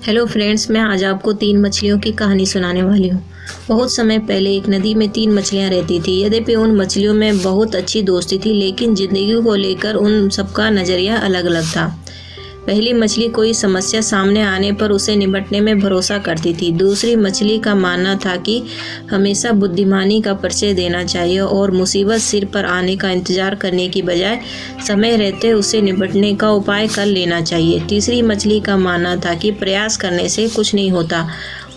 Hello friends, मैं आज आपको 3 मछलियों की कहानी सुनाने वाली हूँ। बहुत समय पहले एक नदी में 3 मछलियाँ रहती थी। यद्यपि उन मछलियों में बहुत अच्छी दोस्ती थी, लेकिन ज़िंदगी को लेकर उन सबका नज़रिया अलग अलग था। पहली मछली कोई समस्या सामने आने पर उसे निपटने में भरोसा करती थी। दूसरी मछली का मानना था कि हमेशा बुद्धिमानी का परिचय देना चाहिए और मुसीबत सिर पर आने का इंतज़ार करने की बजाय समय रहते उसे निपटने का उपाय कर लेना चाहिए। तीसरी मछली का मानना था कि प्रयास करने से कुछ नहीं होता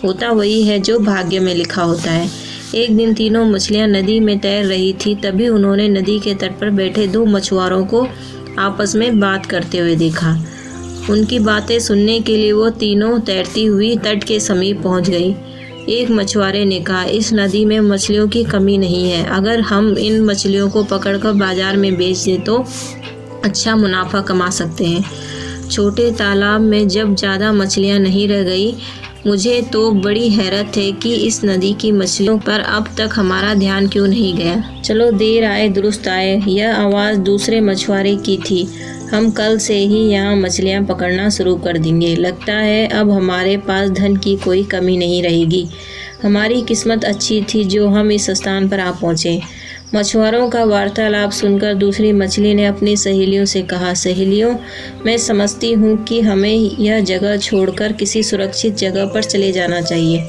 वही है जो भाग्य में लिखा होता है। एक दिन तीनों मछलियाँ नदी में तैर रही थी। तभी उन्होंने नदी के तट पर बैठे 2 मछुआरों को आपस में बात करते हुए देखा। उनकी बातें सुनने के लिए वो तीनों तैरती हुई तट के समीप पहुंच गई। एक मछुआरे ने कहा, इस नदी में मछलियों की कमी नहीं है। अगर हम इन मछलियों को पकड़कर बाजार में बेच दें तो अच्छा मुनाफा कमा सकते हैं। छोटे तालाब में जब ज़्यादा मछलियां नहीं रह गई, मुझे तो बड़ी हैरत है कि इस नदी की मछलियों पर अब तक हमारा ध्यान क्यों नहीं गया। चलो देर आए दुरुस्त आए, यह आवाज़ दूसरे मछुआरे की थी। हम कल से ही यहाँ मछलियाँ पकड़ना शुरू कर देंगे। लगता है अब हमारे पास धन की कोई कमी नहीं रहेगी। हमारी किस्मत अच्छी थी जो हम इस स्थान पर आ पहुँचे। मछुआरों का वार्तालाप सुनकर दूसरी मछली ने अपनी सहेलियों से कहा, सहेलियों, मैं समझती हूँ कि हमें यह जगह छोड़कर किसी सुरक्षित जगह पर चले जाना चाहिए।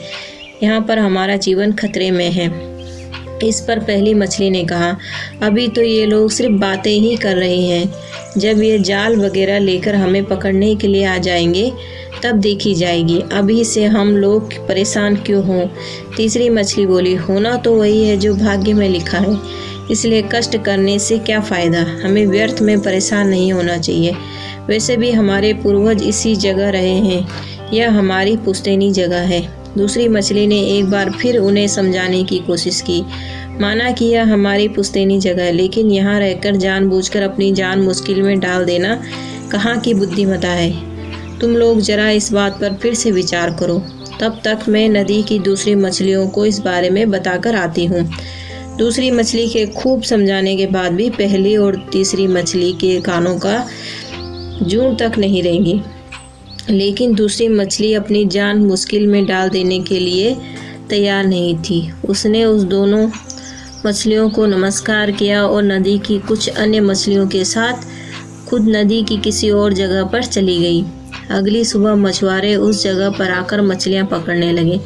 यहाँ पर हमारा जीवन खतरे में है। इस पर पहली मछली ने कहा, अभी तो ये लोग सिर्फ बातें ही कर रहे हैं। जब ये जाल वगैरह लेकर हमें पकड़ने के लिए आ जाएंगे तब देखी जाएगी। अभी से हम लोग परेशान क्यों हों। तीसरी मछली बोली, होना तो वही है जो भाग्य में लिखा है, इसलिए कष्ट करने से क्या फ़ायदा। हमें व्यर्थ में परेशान नहीं होना चाहिए। वैसे भी हमारे पूर्वज इसी जगह रहे हैं, यह हमारी पुश्तैनी जगह है। दूसरी मछली ने एक बार फिर उन्हें समझाने की कोशिश की। माना कि यह हमारी पुश्तैनी जगह है, लेकिन यहाँ रहकर जानबूझकर अपनी जान मुश्किल में डाल देना कहाँ की बुद्धिमत्ता है। तुम लोग जरा इस बात पर फिर से विचार करो। तब तक मैं नदी की दूसरी मछलियों को इस बारे में बताकर आती हूँ। दूसरी मछली के खूब समझाने के बाद भी पहली और तीसरी मछली के कानों का जूं तक नहीं रहेंगी। लेकिन दूसरी मछली अपनी जान मुश्किल में डाल देने के लिए तैयार नहीं थी। उसने उस दोनों मछलियों को नमस्कार किया और नदी की कुछ अन्य मछलियों के साथ खुद नदी की किसी और जगह पर चली गई। अगली सुबह मछुआरे उस जगह पर आकर मछलियां पकड़ने लगे।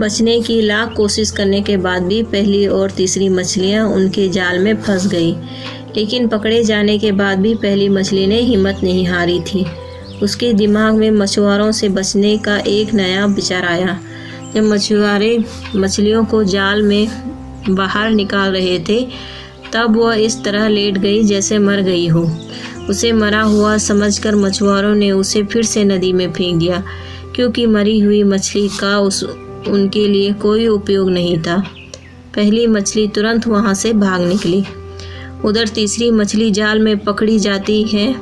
बचने की लाख कोशिश करने के बाद भी पहली और तीसरी मछलियां उनके जाल में फंस गई। लेकिन पकड़े जाने के बाद भी पहली मछली ने हिम्मत नहीं हारी थी। उसके दिमाग में मछुआरों से बचने का एक नया विचार आया। जब मछुआरे मछलियों को जाल में बाहर निकाल रहे थे तब वह इस तरह लेट गई जैसे मर गई हो। उसे मरा हुआ समझकर मछुआरों ने उसे फिर से नदी में फेंक दिया, क्योंकि मरी हुई मछली का उनके लिए कोई उपयोग नहीं था। पहली मछली तुरंत वहाँ से भाग निकली। उधर तीसरी मछली जाल में पकड़ी जाती है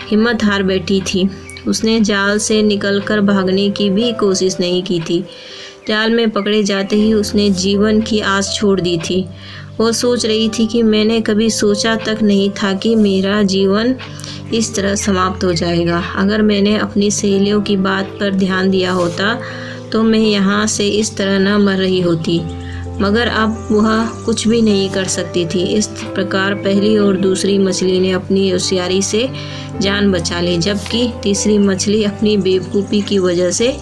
हिम्मत हार बैठी थी। उसने जाल से निकलकर भागने की भी कोशिश नहीं की थी। जाल में पकड़े जाते ही उसने जीवन की आस छोड़ दी थी। वो सोच रही थी कि मैंने कभी सोचा तक नहीं था कि मेरा जीवन इस तरह समाप्त हो जाएगा। अगर मैंने अपनी सहेलियों की बात पर ध्यान दिया होता तो मैं यहाँ से इस तरह न मर रही होती, मगर अब वह कुछ भी नहीं कर सकती थी। इस प्रकार पहली और दूसरी मछली ने अपनी होशियारी से जान बचा ली, जबकि तीसरी मछली अपनी बेवकूफ़ी की वजह से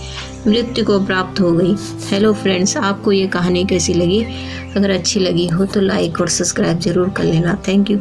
मृत्यु को प्राप्त हो गई। हेलो फ्रेंड्स, आपको ये कहानी कैसी लगी? अगर अच्छी लगी हो तो लाइक और सब्सक्राइब ज़रूर कर लेना। Thank you.